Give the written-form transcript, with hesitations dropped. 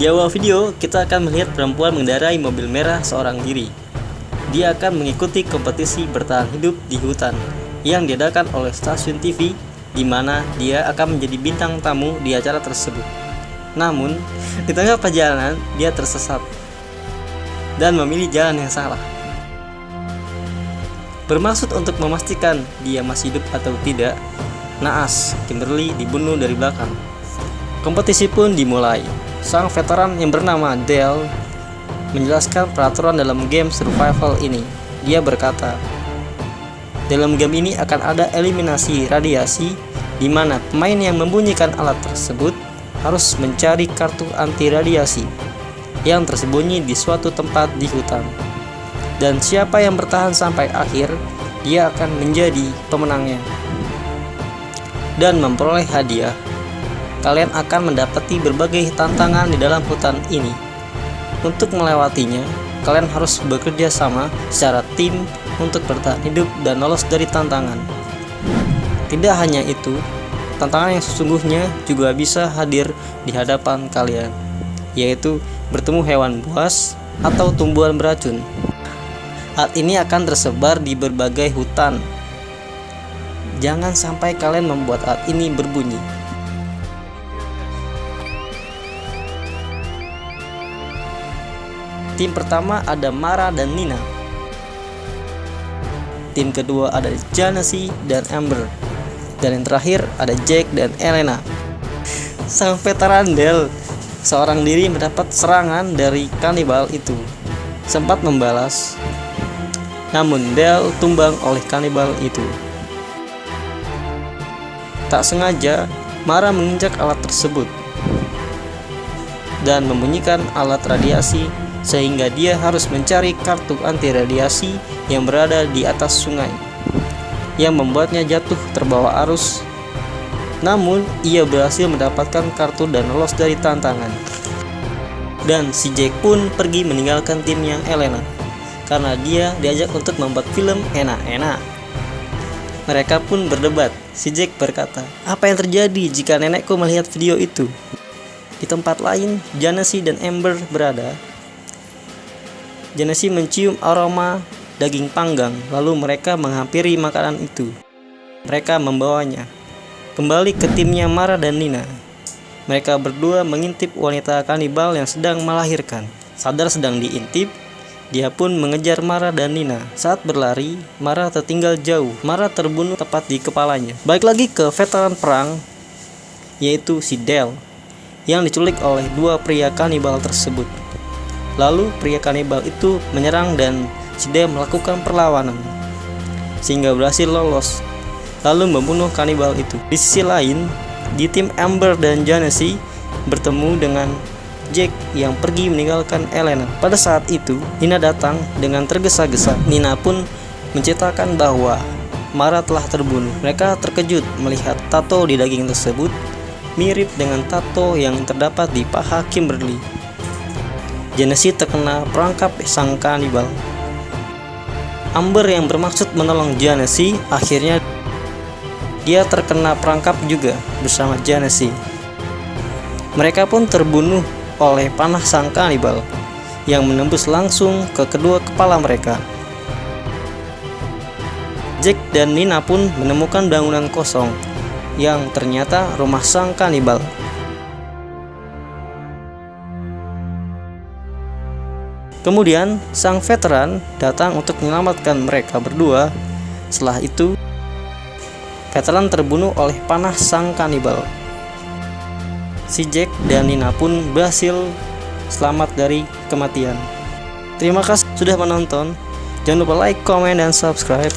Di awal video, kita akan melihat perempuan mengendarai mobil merah seorang diri. Dia akan mengikuti kompetisi bertahan hidup di hutan yang diadakan oleh stasiun TV, di mana dia akan menjadi bintang tamu di acara tersebut. Namun, di tengah perjalanan, dia tersesat dan memilih jalan yang salah. Bermaksud untuk memastikan dia masih hidup atau tidak, naas Kimberly dibunuh dari belakang. Kompetisi pun dimulai. Sang veteran yang bernama Dale menjelaskan peraturan dalam game survival ini. Dia berkata, dalam game ini akan ada eliminasi radiasi, di mana pemain yang membunyikan alat tersebut harus mencari kartu anti radiasi yang tersembunyi di suatu tempat di hutan. Dan siapa yang bertahan sampai akhir, dia akan menjadi pemenangnya dan memperoleh hadiah. Kalian akan mendapati berbagai tantangan di dalam hutan ini. Untuk melewatinya, kalian harus bekerja sama secara tim untuk bertahan hidup dan lolos dari tantangan. Tidak hanya itu, tantangan yang sesungguhnya juga bisa hadir di hadapan kalian, yaitu bertemu hewan buas atau tumbuhan beracun. Alat ini akan tersebar di berbagai hutan. Jangan sampai kalian membuat alat ini berbunyi. Tim pertama ada Mara dan Nina. Tim kedua ada Janice dan Amber. Dan yang terakhir ada Jack dan Elena. Sang veteran Dale seorang diri mendapat serangan dari kanibal itu. Sempat membalas, namun Dale tumbang oleh kanibal itu. Tak sengaja, Mara menginjak alat tersebut dan membunyikan alat radiasi, sehingga dia harus mencari kartu anti radiasi yang berada di atas sungai, yang membuatnya jatuh terbawa arus. Namun, ia berhasil mendapatkan kartu dan lolos dari tantangan. Dan si Jack pun pergi meninggalkan timnya Elena, karena dia diajak untuk membuat film enak-enak. Mereka pun berdebat. Si Jack berkata, apa yang terjadi jika nenekku melihat video itu? Di tempat lain, Janice dan Amber berada. Janice mencium aroma daging panggang, lalu mereka menghampiri makanan itu. Mereka membawanya kembali ke timnya Mara dan Nina. Mereka berdua mengintip wanita kanibal yang sedang melahirkan. Sadar sedang diintip, dia pun mengejar Mara dan Nina. Saat berlari, Mara tertinggal jauh. Mara terbunuh tepat di kepalanya. Balik lagi ke veteran perang, yaitu si Dale, yang diculik oleh dua pria kanibal tersebut. Lalu pria kanibal itu menyerang dan si Dale melakukan perlawanan, sehingga berhasil lolos, lalu membunuh kanibal itu. Di sisi lain, di tim Amber dan Janice bertemu dengan Jack yang pergi meninggalkan Elena. Pada saat itu, Nina datang dengan tergesa-gesa. Nina pun menceritakan bahwa Mara telah terbunuh. Mereka terkejut melihat tato di daging tersebut mirip dengan tato yang terdapat di paha Kimberly. Janice terkena perangkap sang kanibal. Amber yang bermaksud menolong Janice, akhirnya dia terkena perangkap juga bersama Janice. Mereka pun terbunuh oleh panah sang kanibal yang menembus langsung ke kedua kepala mereka. Jack dan Nina pun menemukan bangunan kosong yang ternyata rumah sang kanibal. Kemudian sang veteran datang untuk menyelamatkan mereka berdua. Setelah itu, veteran terbunuh oleh panah sang kanibal. Si Jack dan Nina pun berhasil selamat dari kematian. Terima kasih sudah menonton. Jangan lupa like, comment, dan subscribe.